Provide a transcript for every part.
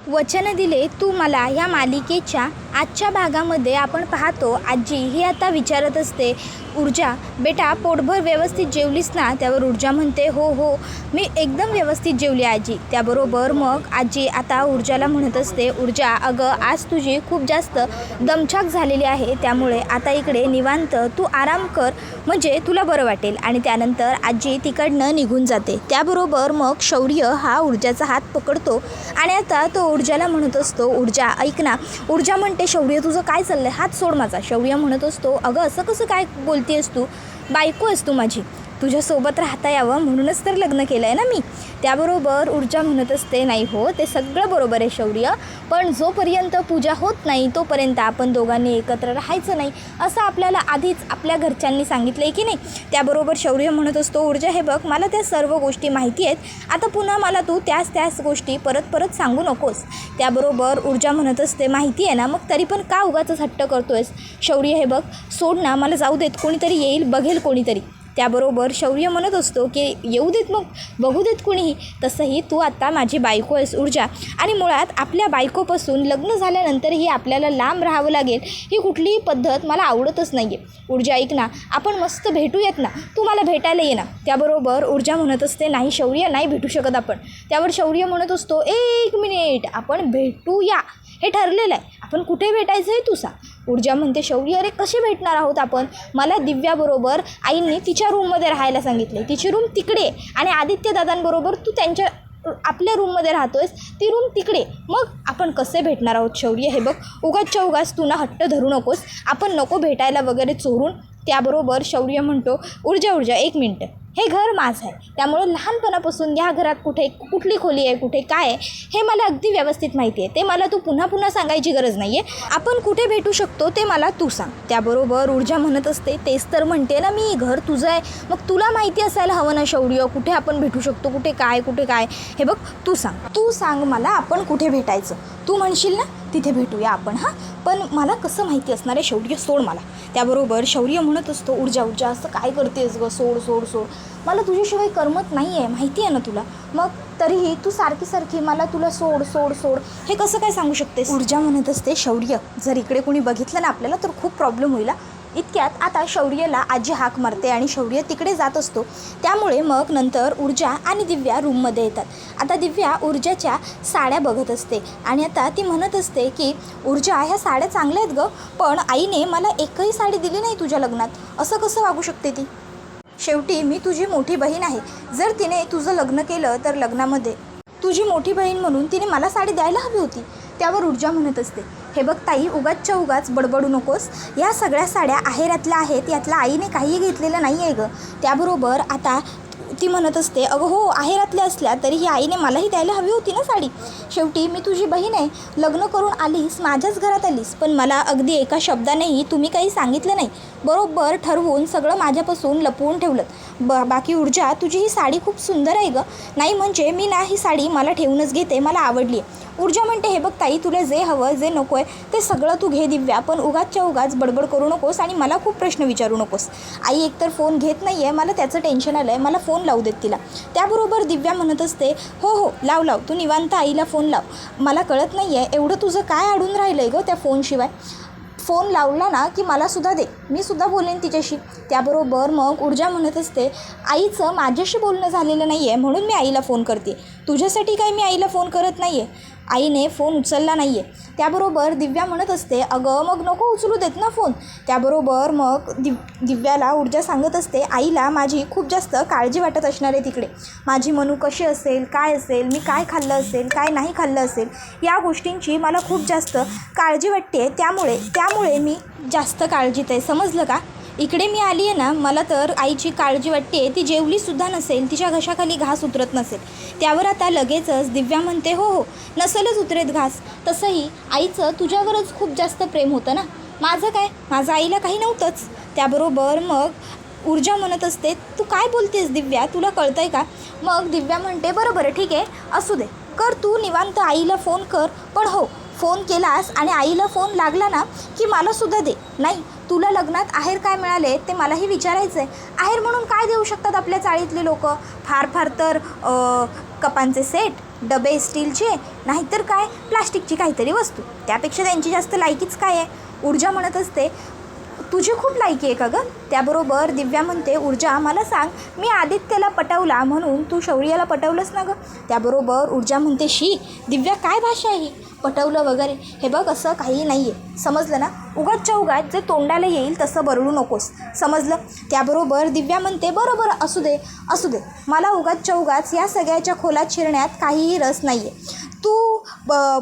वचन दिले तू मला ह्या मालिकेच्या आजच्या भागामध्ये आपण पाहतो आजी ही आता विचारत असते, ऊर्जा बेटा पोटभर व्यवस्थित जेवलीस ना? त्यावर ऊर्जा म्हणते, हो हो मी एकदम व्यवस्थित जेवली आजी. त्याबरोबर मग आजी आता ऊर्जाला म्हणत असते, ऊर्जा अगं आज तुझी खूप जास्त दमछाक झालेली आहे, त्यामुळे आता इकडे निवांत तू आराम कर म्हणजे तुला बरं वाटेल. आणि त्यानंतर आजी तिकडनं निघून जाते. त्याबरोबर मग शौर्य हा ऊर्जाचा हात पकडतो आणि आता तो ऊर्जाला म्हणत असतो, ऊर्जा ऐक ना. ऊर्जा म्हणते, शौर्य तुझं काय चाललंय? हात सोड माझा. शौर्य म्हणत असतो, अगं असं कसं काय बोलतेस तू? बायको आहेस तू माझी, तुझ्यासोबत राहता यावं म्हणूनच तर लग्न केलं आहे ना मी. त्याबरोबर ऊर्जा म्हणत असते, नाही हो ते सगळं बरोबर आहे शौर्य, पण जोपर्यंत पूजा होत नाही तोपर्यंत आपण दोघांनी एकत्र राहायचं नाही असं आपल्याला आधीच आपल्या घरच्यांनी सांगितलं आहे की नाही. त्याबरोबर शौर्य म्हणत असतो, ऊर्जा हे बघ मला त्या सर्व गोष्टी माहिती आहेत, आता पुन्हा मला तू त्याच गोष्टी परत सांगू नकोस. त्याबरोबर ऊर्जा म्हणत असते, माहिती आहे ना, मग तरी पण का उगाचच हट्ट करतोयस? शौर्य हे बघ सोड ना, मला जाऊ देत, कोणीतरी येईल बघेल कोणीतरी. त्याबरोबर शौर्य म्हणत असतो की येऊ देत, मग बघू देत कुणीही, तसंही तू आत्ता माझी बायको आहेस ऊर्जा, आणि मुळात आपल्या बायकोपासून लग्न झाल्यानंतरही आपल्याला लांब राहावं लागेल ही कुठलीही पद्धत मला आवडतच नाही आहे. ऊर्जा ऐक ना, आपण मस्त भेटूयात ना, तू मला भेटायला ये ना. त्याबरोबर ऊर्जा म्हणत असते, नाही शौर्य नाही भेटू शकत आपण. त्यावर शौर्य म्हणत असतो, एक मिनिट, आपण भेटूया हे ठरलेलं आहे, आपण कुठे भेटायचं आहे तू सांग. ऊर्जा म्हणते, शौर्य अरे कसे भेटणार आहोत आपण? मला दिव्याबरोबर आईने तिच्या रूममध्ये राहायला सांगितले, तिची रूम तिकडे, आणि आदित्य दादांबरोबर तू त्यांच्या आपल्या रूममध्ये राहतोयस, ती रूम तिकडे, मग आपण कसे भेटणार आहोत? शौर्य हे बघ उगाचच्या उगाच तू ना हट्ट धरू नकोस, आपण नको भेटायला वगैरे चोरून. त्याबरोबर शौर्य म्हणतो, ऊर्जा एक मिनटं, हे घर माझं आहे, त्यामुळं लहानपणापासून या घरात कुठली खोली आहे, कुठे काय आहे हे मला अगदी व्यवस्थित माहिती आहे, ते मला तू पुन्हा सांगायची गरज नाही आहे, आपण कुठे भेटू शकतो ते मला तू सांग. त्याबरोबर ऊर्जा म्हणत असते, तेच तर म्हणते ना मी, घर तुझं आहे, मग तुला माहिती असायला हवं ना शौर्य, कुठे आपण भेटू शकतो, कुठे काय, हे बघ तू सांग मला आपण कुठे भेटायचं. तू म्हणशील ना तिथे भेटूया आपण, हां, पण मला कसं माहिती असणार आहे शौर्य, सोड मला. त्याबरोबर शौर्य म्हणत असतो, ऊर्जा असं काय करतेस गं, सोड, मला तुझ्याशिवाय करमत नाही आहे, माहिती आहे ना तुला, मग तरीही तू सारखी मला तुला सोड हे कसं काय सांगू शकतेस? ऊर्जा म्हणत असते, शौर्य जर इकडे कोणी बघितलं ना आपल्याला तर खूप प्रॉब्लेम होईल. इतक्यात आता शौर्यला आजी हाक मारते आणि शौर्य तिकडे जात असतो. त्यामुळे मग नंतर ऊर्जा आणि दिव्या रूममध्ये येतात. आता दिव्या ऊर्जाच्या साड्या बघत असते आणि आता ती म्हणत असते की ऊर्जा ह्या साड्या चांगल्या आहेत गं, पण आईने मला एकही साडी दिली नाही तुझ्या लग्नात, असं कसं वागू शकते ती? शेवटी मी तुझी मोठी बहीण आहे, जर तिने तुझं लग्न केलं तर लग्नामध्ये तुझी मोठी बहीण म्हणून तिने मला साडी द्यायला हवी होती. त्यावर ऊर्जा म्हणत असते, हे बघ ताई उगाचच्या उगाच बडबडू नकोस, या सगळ्या साड्या आहेरातल्या आहेत, यातल्या आईने काहीही घेतलेलं नाही आहे गं. त्याबरोबर आता ती म्हणत असते, अगं हो आहेरातल्या असल्या तरी ही आईने मलाही द्यायला हवी होती ना साडी, शेवटी मी तुझी बहीण आहे, लग्न करून आलीस, माझ्याच घरात आलीस, पण मला अगदी एका शब्दानेही तुम्ही काही सांगितलं नाही, बरोबर ठरवून सगळं माझ्यापासून लपवून ठेवलं. बाकी ऊर्जा तुझी ही साडी खूप सुंदर आहे गं, नाही म्हणजे मी ना ही साडी मला ठेवूनच घेते, मला आवडली आहे. ऊर्जा म्हणते, हे बघ ताई तुला जे हवं जे नको आहे ते सगळं तू घे दिव्या, पण उगाचच्या उगाच बडबड करू नकोस आणि मला खूप प्रश्न विचारू नकोस. आई एकतर फोन घेत नाही आहे, मला त्याचं टेन्शन आलं आहे, मला फोन लावू देत तिला. त्याबरोबर दिव्या म्हणत असते, हो लाव तू निवांत आईला फोन लाव, मला कळत नाही आहे एवढं तुझं काय अडून राहिलं आहे गं त्या फोनशिवाय, फोन लावला ना की मला सुद्धा दे, मी सुद्धा बोलेन तिच्याशी. त्याबरोबर मग ऊर्जा म्हणत असते, आईचं माझ्याशी बोलणं झालेलं नाही आहे म्हणून मी आईला फोन करते, तुझ्यासाठी काय मी आईला फोन करत नाही आहे, आईने फोन उचलला नाही आहे. त्याबरोबर दिव्या म्हणत असते, अगं मग नको उचलू देत ना फोन. त्याबरोबर मग दिव्याला ऊर्जा सांगत असते, आईला माझी खूप जास्त काळजी वाटत असणार आहे तिकडे, माझी मनू कशी असेल, काय असेल, मी काय खाल्लं असेल, काय नाही खाल्लं असेल, या गोष्टींची मला खूप जास्त काळजी वाटते, त्यामुळे मी जास्त काळजीत आहे, समजलं का? इकडे मी आली आहे ना, मला तर आईची काळजी वाटते, ती जेवलीसुद्धा नसेल, तिच्या घशाखाली घास उतरत नसेल. त्यावर आता लगेचच दिव्या म्हणते, हो नसेलच उतरत घास, तसंही आईचं तुझ्यावरच खूप जास्त प्रेम होतं ना, माझं काय, माझं आईला काही नव्हतंच. त्याबरोबर मग ऊर्जा म्हणत असते, तू काय बोलतेस दिव्या, तुला कळतंय का? मग दिव्या म्हणते, बरं ठीक आहे, असू दे, कर तू निवांत आईला फोन कर, पण हो फोन केलास आणि आईला फोन लागला ना की मलासुद्धा दे, नाही तुला लग्नात आहेर काय मिळाले ते मलाही विचारायचं आहे, आहेर म्हणून काय देऊ शकतात आपल्या चाळीतले लोक, फार तर कपांचे सेट, डबे स्टीलचे, नाहीतर काय प्लास्टिकची काहीतरी वस्तू. त्यापेक्षा त्यांची जास्त लायकीच काय आहे. ऊर्जा म्हणत असते, तुझी खूप लायकी आहे का गं? त्याबरोबर दिव्या म्हणते, ऊर्जा मला सांग, मी आदित्यला पटवला म्हणून तू शौर्याला पटवलंस ना गं? त्याबरोबर ऊर्जा म्हणते, शी दिव्या काय भाषा आहे ही, पटवलं वगैरे? हे बघ असं काही नाही आहे, समजलं ना? उगाचच्या उगाच जे तोंडाला येईल तसं बरळू नकोस, समजलं? त्याबरोबर दिव्या म्हणते, बरोबर असू दे असू दे, मला उगाचच्या उगाच या सगळ्याच्या खोलात शिरण्यात काहीही रस नाही आहे. तू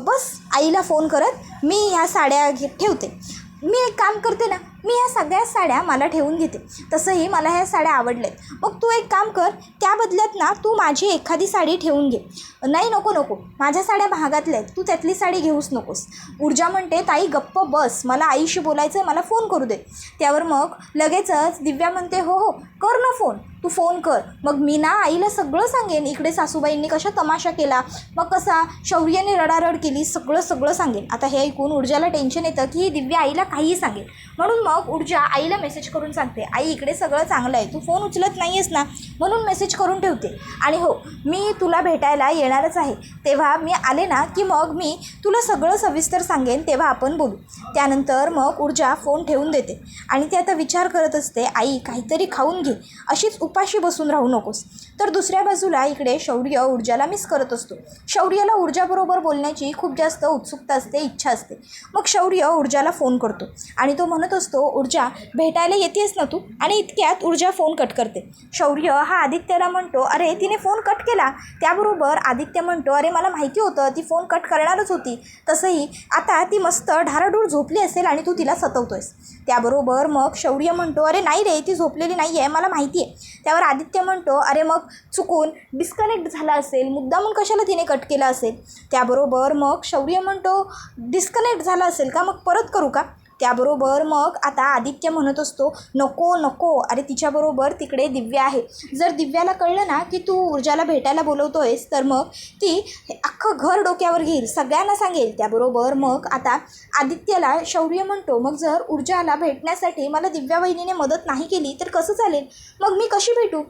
बस आईला फोन करत मी ह्या साड्या ठेवते. मी एक काम करते ना, मी ह्या सगळ्या साड्या मला ठेवून घेते. तसंही मला ह्या साड्या आवडल्यात. मग तू एक काम कर, त्या बदल्यात ना तू माझी एखादी साडी ठेवून घे. नाही नको नको, माझ्या साड्या महागातल्या आहेत, तू त्यातली साडी घेऊच नकोस. ऊर्जा म्हणते, ताई गप्प बस, मला आईशी बोलायचं आहे, मला फोन करू दे. त्यावर मग लगेचच दिव्या म्हणते, हो हो कर ना फोन, तू फोन कर. मग मी ना आईला सगळं सांगेन, इकडे सासूबाईंनी कशा तमाशा केला, मग कसा शौर्याने रडारड केली, सगळं सांगेन. आता हे ऐकून ऊर्जाला टेन्शन येतं की ही दिव्या आईला काहीही सांगेल. म्हणून मग ऊर्जा आईला मेसेज करून सांगते, आई इकडे सगळं चांगलं आहे, तू फोन उचलत नाही आहेस ना, म्हणून मेसेज करून ठेवते. आणि हो, मी तुला भेटायला येणारच आहे, तेव्हा मी आले ना की मग मी तुला सगळं सविस्तर सांगेन, तेव्हा आपण बोलू. त्यानंतर मग ऊर्जा फोन ठेवून देते आणि ती आता विचार करत असते, आई काहीतरी खाऊन घे, अशीच उपाशी बसून राहू नकोस. तर दुसऱ्या बाजूला इकडे शौर्य ऊर्जाला मिस करत असतो. शौर्याला ऊर्जाबरोबर बोलण्याची खूप जास्त उत्सुकता असते, इच्छा असते. मग शौर्य ऊर्जाला फोन करतो आणि तो म्हणत असतो, ऊर्जा भेटायला येतेस ना तू? आणि इतक्यात ऊर्जा फोन कट करते. शौर्य हा आदित्यला म्हणतो, अरे तिने फोन कट केला. त्याबरोबर आदित्य म्हणतो, अरे मला माहिती होतं ती फोन कट करणारच होती, तसंही आता ती मस्त ढाराडूर झोपली असेल आणि तू तिला सतवतोयस. त्याबरोबर मग शौर्य म्हणतो, अरे नाही रे, ती झोपलेली नाही आहे, मला माहिती आहे. त्यावर आदित्य म्हणतो, अरे मग चुकून डिस्कनेक्ट झाला असेल, मुद्दामून कशाला तिने कट केला असेल. त्याबरोबर मग शौर्य म्हणतो, डिस्कनेक्ट झाला असेल का, मग परत करू का? त्याबरोबर मग आता आदित्य म्हणत असतो, नको नको, अरे तिच्याबरोबर तिकडे दिव्या आहे. जर दिव्याला कळलं ना की तू ऊर्जाला भेटायला बोलवतोयस तर मग ती अख्खं घर डोक्यावर घेईल, सगळ्यांना सांगेल. त्याबरोबर मग आता आदित्यला शौर्य म्हणतो, मग जर ऊर्जाला भेटण्यासाठी मला दिव्या वहिनीने मदत नाही केली तर कसं चालेल? मग मी कशी भेटू?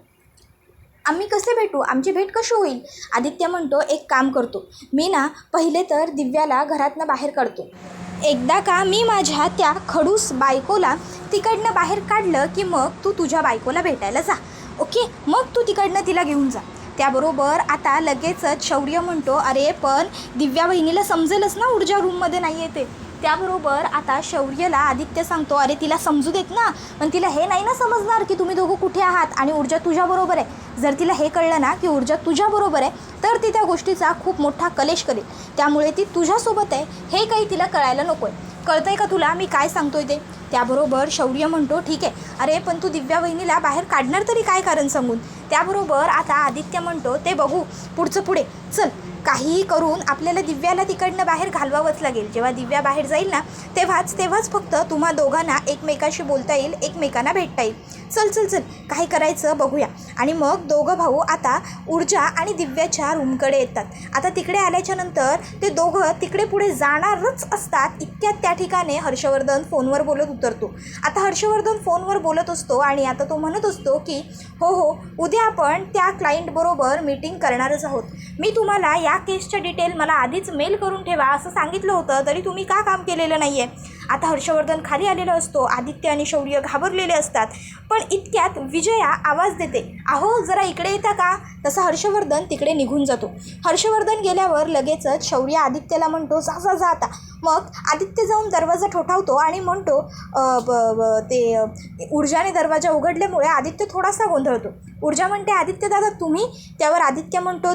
आम्ही कसे भेटू? आमची भेट कशी होईल? आदित्य म्हणतो, एक काम करतो मी ना, पहिले तर दिव्याला घरातनं बाहेर काढतो. एकदा का मी माझ्या त्या खडूस बायकोला तिकडनं बाहेर काढलं की मग तू तुझ्या बायकोला भेटायला जा, ओके? मग तू तिकडनं तिला घेऊन जा. त्याबरोबर आता लगेचच शौर्य म्हणतो, अरे पण दिव्या वहिनीला समजेलच ना ऊर्जा रूममध्ये नाही येते. त्याबरोबर आता शौर्यला आदित्य सांगतो, अरे तिला समजू देत ना, पण तिला हे नाही ना समजणार की तुम्ही दोघं कुठे आहात आणि ऊर्जा तुझ्याबरोबर आहे. जर तिला हे कळलं ना की ऊर्जा तुझ्याबरोबर आहे तर ती त्या गोष्टीचा खूप मोठा कलेश करेल. त्यामुळे ती तुझ्यासोबत आहे हे काही तिला कळायला नको आहे. कळतं आहे का तुला मी काय सांगतोय ते? त्याबरोबर शौर्य म्हणतो, ठीक आहे, अरे पण तू दिव्या वहिनीला बाहेर काढणार तरी काय कारण सांगून? त्याबरोबर आता आदित्य म्हणतो, ते बघू पुढचं पुढे, चल काहीही करून आपल्याला दिव्याला तिकडनं बाहेर घालवावंच लागेल. जेव्हा दिव्या बाहेर जाईल ना तेव्हाच फक्त तुम्हा दोघांना एकमेकाशी बोलता येईल, एकमेकांना भेटता येईल. चल चल चल काय करायचं बघूया. आणि मग दोघं भाऊ आता ऊर्जा आणि दिव्याच्या रूमकडे येतात. आता तिकडे आल्याच्यानंतर ते दोघं तिकडे पुढे जाणारच असतात. इतक्यात त्या ठिकाणी हर्षवर्धन फोनवर बोलत उतरतो. आता हर्षवर्धन फोनवर बोलत असतो आणि आता तो म्हणत असतो की हो हो, उद्या आपण त्या क्लायंटबरोबर मीटिंग करणारच आहोत. मी तुम्हाला या केसच्या डिटेल मला आधीच मेल करून ठेवा असं सांगितलं होतं, तरी तुम्ही का काम केलेलं नाही आहे? आता हर्षवर्धन खाली आलेला असतो. आदित्य आणि शौर्य घाबरलेले असतात. पण इतक्यात विजया आवाज देते, अहो जरा इकडे येता का? तसा हर्षवर्धन तिकडे निघून जातो. हर्षवर्धन गेल्यावर लगेचच शौर्य आदित्यला म्हणतो, जा जा जा आता. मग आदित्य जाऊन दरवाजा ठोठावतो आणि म्हणतो, ते ऊर्जाने दरवाजा उघडल्यामुळे आदित्य थोडासा गोंधळतो. ऊर्जा म्हणते, आदित्य दादा तुम्ही? त्यावर आदित्य म्हणतो,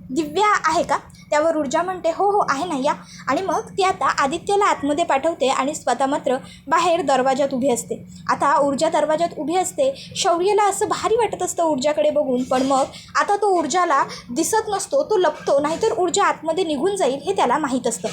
दिव्या आहे का? त्यावर ऊर्जा म्हणते, हो हो आहे ना, या. आणि मग ती आता आदित्यला आतमध्ये पाठवते आणि स्वतः मात्र बाहेर दरवाजात उभी असते. आता ऊर्जा दरवाजात उभी असते. शौर्यला असं भारी वाटत असतं ऊर्जाकडे बघून, पण मग आता तो ऊर्जाला दिसत नसतो, तो लपतो, नाहीतर ऊर्जा आतमध्ये निघून जाईल हे त्याला माहीत असतं.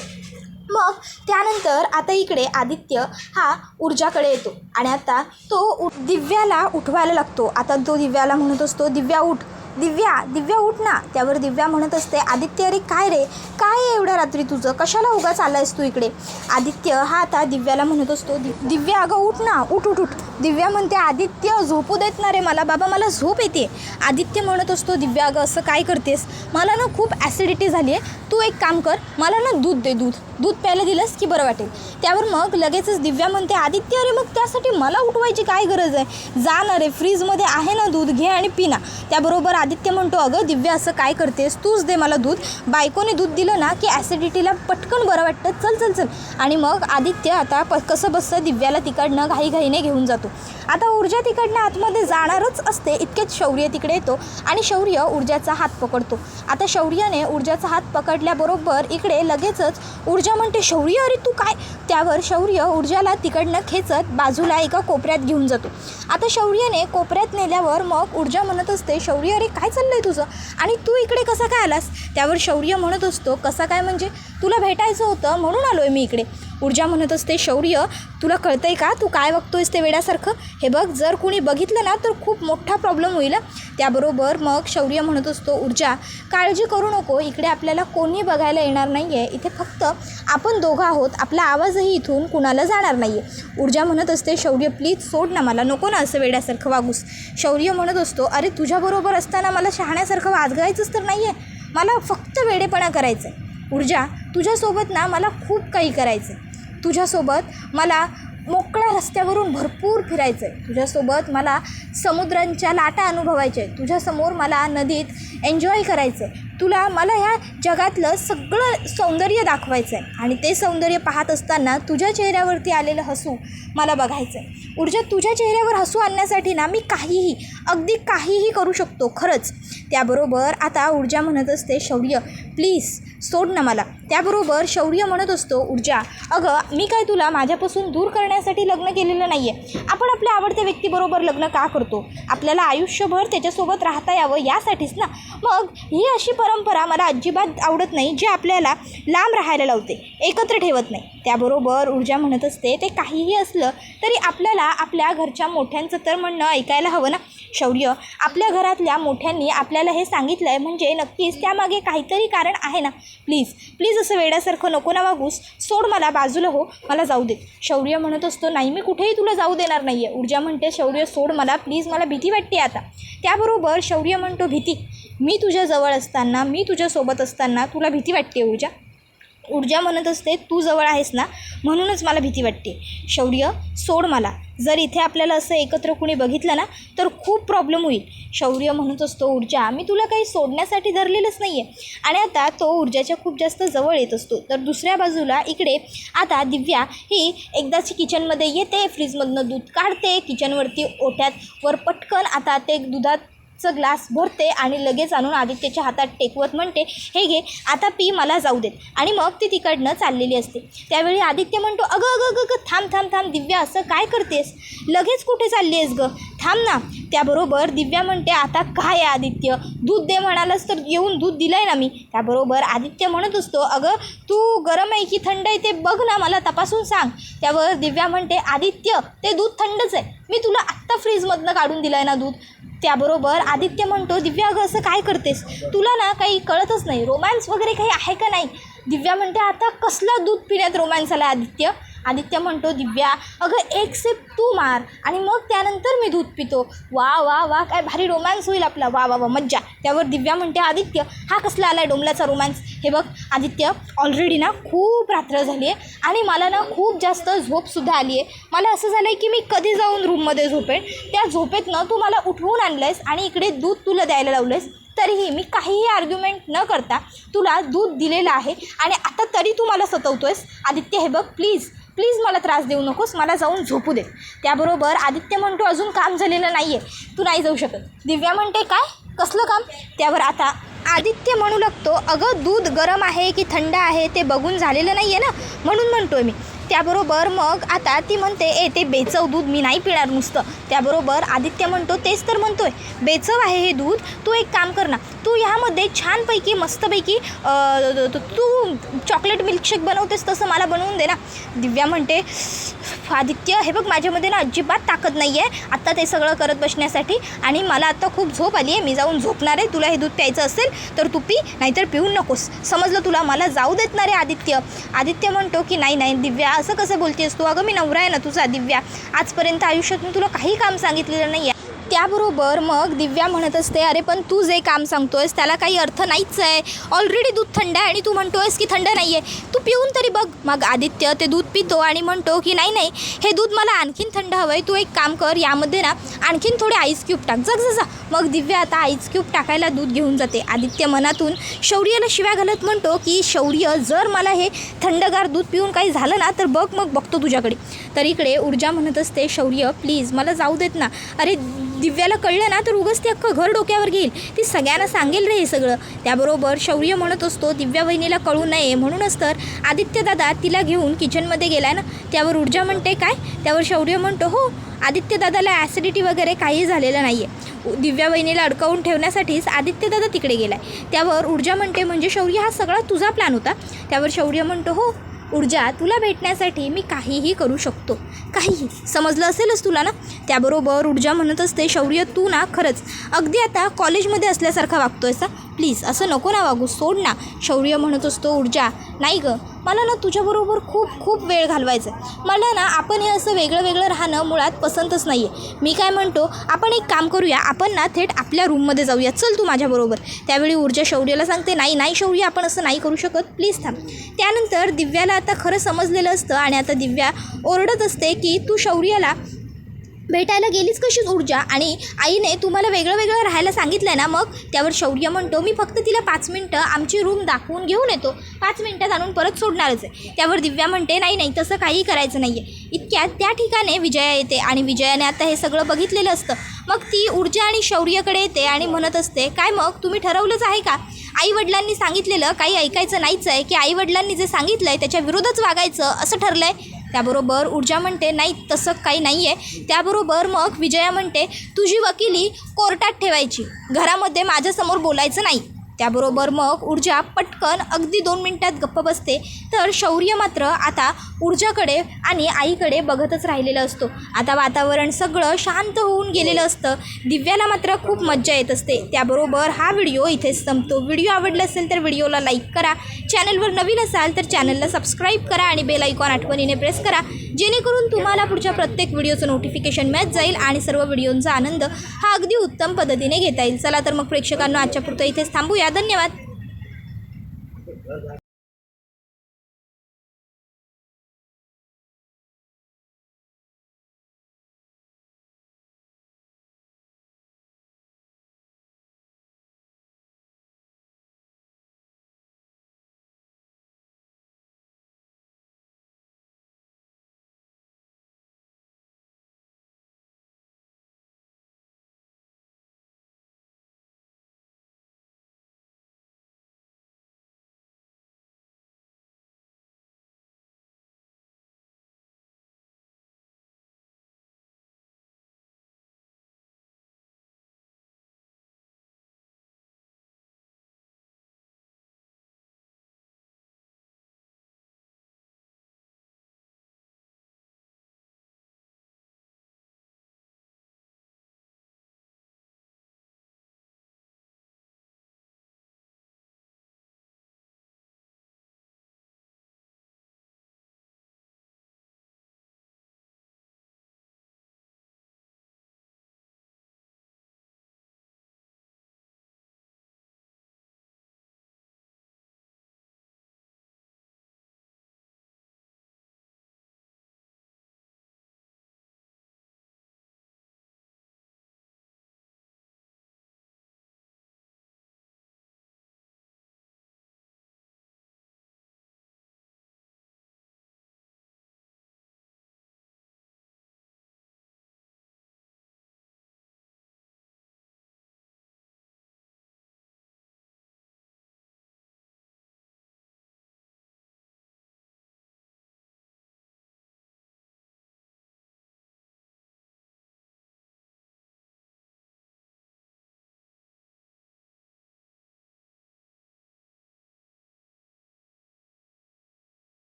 मग त्यानंतर आता इकडे आदित्य हा ऊर्जाकडे येतो आणि आता तो दिव्याला उठवायला लागतो. आता तो दिव्याला म्हणत असतो, दिव्या उठ दिव्या दिव्या उठ ना. त्यावर दिव्या म्हणत असते आदित्य अरे काय रे, काय आहे एवढ्या रात्री तुझं, कशाला उगाच आलायस तू इकडे. आदित्य हा आता दिव्याला म्हणत असतो दिव्या अगं उठ ना, उठ उठ उठ. दिव्या म्हणते आदित्य झोपू देत ना रे मला, बाबा मला झोप येते. आदित्य म्हणत असतो दिव्या अगं असं काय करतेस, मला ना खूप ॲसिडिटी झाली आहे, तू एक काम कर मला ना दूध दे, दूध प्यायला दिलंस की बरं वाटेल. त्यावर मग लगेचच दिव्या म्हणते आदित्य अरे मग त्यासाठी मला उठवायची काय गरज आहे, जा ना रे फ्रीजमध्ये आहे ना दूध, घे आणि पी ना. त्याबरोबर आदित्य म्हणतो अगं दिव्या असं काय करतेस, तूच दे मला दूध, बायकोने दूध दिलं ना की ॲसिडिटीला पटकन बरं वाटतं, चल चल चल. आणि मग आदित्य आता कसं बसतं दिव्याला तिकडनं घाईघाईने घेऊन जातो. आता ऊर्जा तिकडनं आतमध्ये जाणारच असते इतकेच शौर्य तिकडे येतो आणि शौर्य ऊर्जाचा हात पकडतो. आता शौर्याने ऊर्जाचा हात पकडल्याबरोबर इकडे लगेचच ऊर्जा म्हणते शौर्य अरे तू काय. त्यावर शौर्य ऊर्जाला तिकडनं खेचत बाजूला एका कोपऱ्यात घेऊन जातो. आता शौर्याने कोपऱ्यात नेल्यावर मग ऊर्जा म्हणत असते शौर्य अरे काय चाललंय तुझं आणि तू इकडे कसा काय आलास. त्यावर शौर्य म्हणत असतो कसा काय म्हणजे, तुला भेटायचं होतं म्हणून आलो आहे मी इकडे. ऊर्जा म्हणत असते शौर्य तुला कळतंय का, तू काय बघतोयस ते वेड्यासारखं, हे बघ जर कोणी बघितलं ना तर खूप मोठा प्रॉब्लेम होईल. त्याबरोबर मग शौर्य म्हणत असतो ऊर्जा काळजी करू नको, इकडे आपल्याला कोणी बघायला येणार नाही आहे, इथे फक्त आपण दोघं आहोत, आपला आवाजही इथून कुणाला जाणार नाही आहे. ऊर्जा म्हणत असते शौर्य प्लीज सोड ना मला, नको ना असं वेड्यासारखं वागूस. शौर्य म्हणत असतो अरे तुझ्याबरोबर असताना मला शहाण्यासारखं वागायचंच तर नाही आहे, मला फक्त वेडेपणा करायचं आहे. ऊर्जा तुझ्यासोबत ना मला खूप काही करायचं आहे, तुझ्यासोबत मला मोकळ्या रस्त्यावरून भरपूर फिरायचं आहे, तुझ्यासोबत मला समुद्रांच्या लाटा अनुभवायच्या आहेत, तुझ्यासमोर मला नदीत एन्जॉय करायचं आहे, तुला मला ह्या जगातलं सगळं सौंदर्य दाखवायचं आहे आणि ते सौंदर्य पाहत असताना तुझ्या चेहऱ्यावरती आलेलं हसू मला बघायचं आहे. ऊर्जा तुझ्या चेहऱ्यावर हसू आणण्यासाठी ना मी काहीही अगदी काहीही करू शकतो खरंच. त्याबरोबर आता ऊर्जा म्हणत असते शौर्य प्लीज सोड ना मला. त्याबरोबर शौर्य म्हणत असतो ऊर्जा अगं मी काय तुला माझ्यापासून दूर करण्यासाठी लग्न केलेलं नाही आहे, आपण आपल्या आवडत्या व्यक्तीबरोबर लग्न का करतो, आपल्याला आयुष्यभर त्याच्यासोबत राहता यावं यासाठीच ना. मग ही अशी परंपरा मला अजिबात आवडत नाही जी आपल्याला लांब राहायला लावते, एकत्र ठेवत नाही. त्याबरोबर ऊर्जा म्हणत असते ते काहीही असलं तरी आपल्याला आपल्या घरच्या मोठ्यांचं तर म्हणणं ऐकायला हवं ना. शौर्य आपल्या घरातल्या मोठ्यांनी आपल्याला हे सांगितलं आहे म्हणजे नक्कीच त्यामागे काहीतरी कारण आहे ना. प्लीज असं वेड्यासारखं नको ना वागूस, सोड मला, बाजूला हो, मला जाऊ दे. शौर्य म्हणत असतो नाही मी कुठेही तुला जाऊ देणार नाही आहे. ऊर्जा म्हणते शौर्य सोड मला प्लीज, मला भीती वाटते आता. त्याबरोबर शौर्य म्हणतो भीती, मी तुझ्याजवळ असताना मी तुझ्यासोबत असताना तुला भीती वाटते ऊर्जा. ऊर्जा म्हणत असते तू जवळ आहेस ना म्हणूनच मला भीती वाटते. शौर्य सोड मला, जर इथे आपल्याला असं एकत्र कुणी बघितलं ना तर खूप प्रॉब्लेम होईल. शौर्य म्हणत असतो ऊर्जा मी तुला काही सोडण्यासाठी धरलेलंच नाही आहे. आणि आता तो ऊर्जाच्या खूप जास्त जवळ येत असतो. तर दुसऱ्या बाजूला इकडे आता दिव्या ही एकदाची किचनमध्ये येते, फ्रीजमधनं दूध काढते, किचनवरती ओट्यात वर पटकन आता ते दुधाचं ग्लास भरते आणि लगेच आणून आदित्यच्या हातात टेकवत म्हणते हे घे आता पी, मला जाऊ देत. आणि मग ती तिकडनं चाललेली असते. त्यावेळी आदित्य म्हणतो अगं अगं अगं अगं थांब थांब थांब दिव्या असं काय करतेस, लगेच कुठे चालली आहेस गं, थांब ना. त्याबरोबर दिव्या म्हणते आता काय आहे आदित्य, दूध दे म्हणालंस तर येऊन दूध दिलं आहे ना मी. त्याबरोबर आदित्य म्हणत असतो अगं तू गरम आहे की थंड आहे ते बघ ना, मला तपासून सांग. त्यावर दिव्या म्हणते आदित्य ते दूध थंडच आहे, मी तुला आत्ता फ्रीजमधनं काढून दिलं आहे ना दूध. त्याबरोबर आदित्य म्हणतो दिव्या अगं असं काय करतेस, तुला ना काही कळतच नाही, रोमॅन्स वगैरे काही आहे का नाही. दिव्या म्हणते आता कसला दूध पिण्यात रोमॅन्स आला आदित्य. आदित्य म्हणतो दिव्या अगं एक सिप तू मार आणि मग त्यानंतर मी दूध पितो, वा वा वा काय भारी रोमॅन्स होईल आपला, वा वा वा मज्जा. त्यावर दिव्या म्हणते आदित्य हा कसला आला आहे डोंबल्याचा रोमॅन्स, हे बघ आदित्य ऑलरेडी ना खूप रात्र झाली आहे आणि मला ना खूप जास्त झोपसुद्धा आली आहे, मला असं झालं आहे की मी कधी जाऊन रूममध्ये झोपेन, त्या झोपेतनं तू मला उठवून आणलं आहेस आणि इकडे दूध तुला द्यायला लावलं आहेस, तरीही मी काहीही आर्ग्युमेंट न करता तुला दूध दिलेलं आहे आणि आता तरी तू मला सतवतो आहेस. आदित्य हे बघ प्लीज मला त्रास देऊ नकोस, मला जाऊन झोपू दे. त्याबरोबर आदित्य म्हणतो अजून काम झालेलं नाही आहे, तू नाही जाऊ शकत. दिव्या म्हणते काय कसलं काम. त्यावर आता आदित्य म्हणू लागतो अगं दूध गरम आहे की थंड आहे ते बघून झालेलं नाही आहे ना म्हणून म्हणतो आहे मी. त्याबरोबर मग आता ती म्हणते ए ते बेचव दूध मी नाही पिणार नुसतं. त्याबरोबर आदित्य म्हणतो तेच तर म्हणतोय बेचव आहे हे दूध. तू एक काम कर ना, तू ह्यामध्ये छानपैकी मस्तपैकी तू चॉकलेट मिल्कशेक बनवतेस तसं मला बनवून दे ना. दिव्या म्हणते आदित्य हे बघ माझ्यामध्ये ना अजिबात ताकद नाही आहे आत्ता ते सगळं करत बसण्यासाठी आणि मला आत्ता खूप झोप आली आहे. मी जाऊन झोपणार आहे. तुला हे दूध प्यायचं असेल तर तू पी, नाहीतर पिऊ नकोस, समजलं तुला. मला जाऊ देत ना रे आदित्य. आदित्य म्हणतो की नाही नाही दिव्या असं कसं बोलतेस तू. अगं मी नवरा आहे ना तुझा दिव्या. आजपर्यंत आयुष्यात मी तुला काही काम सांगितलेलं नाही आहे. त्याबरोबर मग दिव्या म्हणत असते अरे पण तू जे काम सांगतोयस त्याला काही अर्थ नाहीच आहे. ऑलरेडी दूध थंड आहे आणि तू म्हणतोयस की थंड नाही आहे. तू पिऊन तरी बघ. मग आदित्य ते दूध पितो आणि म्हणतो की नाही नाही हे दूध मला आणखीन थंड हवं आहे. तू एक काम कर यामध्ये ना आणखीन थोडे आईस क्यूब टाक. जा. मग दिव्या आता आईस क्यूब टाकायला दूध घेऊन जाते. आदित्य मनातून शौर्याला शिव्या घालत म्हणतो की शौर्य जर मला हे थंडगार दूध पिऊन काही झालं ना तर बघतो तुझ्याकडे. तर इकडे ऊर्जा म्हणत असते शौर्य प्लीज मला जाऊ देत ना. अरे दिव्याला कळलं ना तर उगाच ते अख्खं घर डोक्यावर घेईल. ती सगळ्यांना सांगेल रे हे सगळं. त्याबरोबर शौर्य म्हणत असतो दिव्या वहिनीला कळू नये म्हणूनच तर आदित्य दादा तिला घेऊन किचनमध्ये गेलाय ना. त्यावर ऊर्जा म्हणते काय. त्यावर शौर्य म्हणतो हो आदित्य दादाला ॲसिडिटी वगैरे काही झालेलं नाही आहे. दिव्या वहिनीला अडकवून ठेवण्यासाठीच आदित्य दादा तिकडे गेला आहे. त्यावर ऊर्जा म्हणते म्हणजे शौर्य हा सगळा तुझा प्लॅन होता. त्यावर शौर्य म्हणतो हो ऊर्जा तुला भेटण्यासाठी मी काहीही करू शकतो, काहीही, समजलं असेलच तुला ना. त्याबरोबर ऊर्जा म्हणत असते शौर्य तू ना खरंच अगदी आता कॉलेजमध्ये असल्यासारखा वागतोय सा. प्लीज असं नको ना वागू, सोड ना. शौर्य म्हणत असतो ऊर्जा नाही गं मला ना तुझ्याबरोबर खूप वेळ घालवायचा आहे. मला ना आपण हे असं वेगळं राहणं मुळात पसंतच नाही आहे. मी काय म्हणतो आपण एक काम करूया, आपण ना थेट आपल्या रूममध्ये जाऊया, चल तू माझ्याबरोबर. त्यावेळी ऊर्जा शौर्याला सांगते नाही शौर्य आपण असं नाही करू शकत, प्लीज थांब. त्यानंतर दिव्याला आता खरं समजलेलं असतं आणि आता दिव्या ओरडत असते की तू शौर्याला भेटायला गेलीच कशीच ऊर्जा आणि आईने तुम्हाला वेगळं राहायला सांगितलं आहे ना. मग त्यावर शौर्य म्हणतो मी फक्त तिला 5 मिनटं आमची रूम दाखवून घेऊन येतो, 5 मिनटात आणून परत सोडणारच आहे. त्यावर दिव्या म्हणते नाही तसं काही करायचं नाही आहे. इतक्यात त्या ठिकाणी विजया येते आणि विजयाने आता हे सगळं बघितलेलं असतं. मग ती ऊर्जा आणि शौर्याकडे येते आणि म्हणत असते काय मग तुम्ही ठरवलंच आहे का. आईवडिलांनी सांगितलेलं काही ऐकायचं नाहीच आहे की आईवडिलांनी जे सांगितलं आहे त्याच्या विरोधात वागायचं असं ठरलं आहे. त्याबरोबर ऊर्जा म्हणते नाही तसं काही नाही आहे. त्याबरोबर मग विजया म्हणते तुझी वकिली कोर्टात ठेवायची, घरामध्ये माझ्यासमोर बोलायचं नाही. त्याबरोबर मग ऊर्जा पटकन अगदी 2 मिनटात गप्प बसते. तर शौर्य मात्र आता ऊर्जाकडे आणि आईकडे बघतच राहिलेलं असतो. आता वातावरण सगळं शांत होऊन गेलेलं असतं. दिव्याला मात्र खूप मज्जा येत असते. त्याबरोबर हा व्हिडिओ इथेच संपतो. व्हिडिओ आवडला असेल तर व्हिडिओला लाईक करा, चॅनलवर नवीन असाल तर चॅनलला सबस्क्राईब करा आणि बेल आयकॉन आठवणीने प्रेस करा, जेणेकरून तुम्हाला पुढच्या प्रत्येक व्हिडिओचं नोटिफिकेशन मिळत जाईल आणि सर्व व्हिडिओंचा आनंद हा अगदी उत्तम पद्धतीने घेता येईल. चला तर मग प्रेक्षकांना आजच्या पुरतं इथेच थांबूया. धन्यवाद.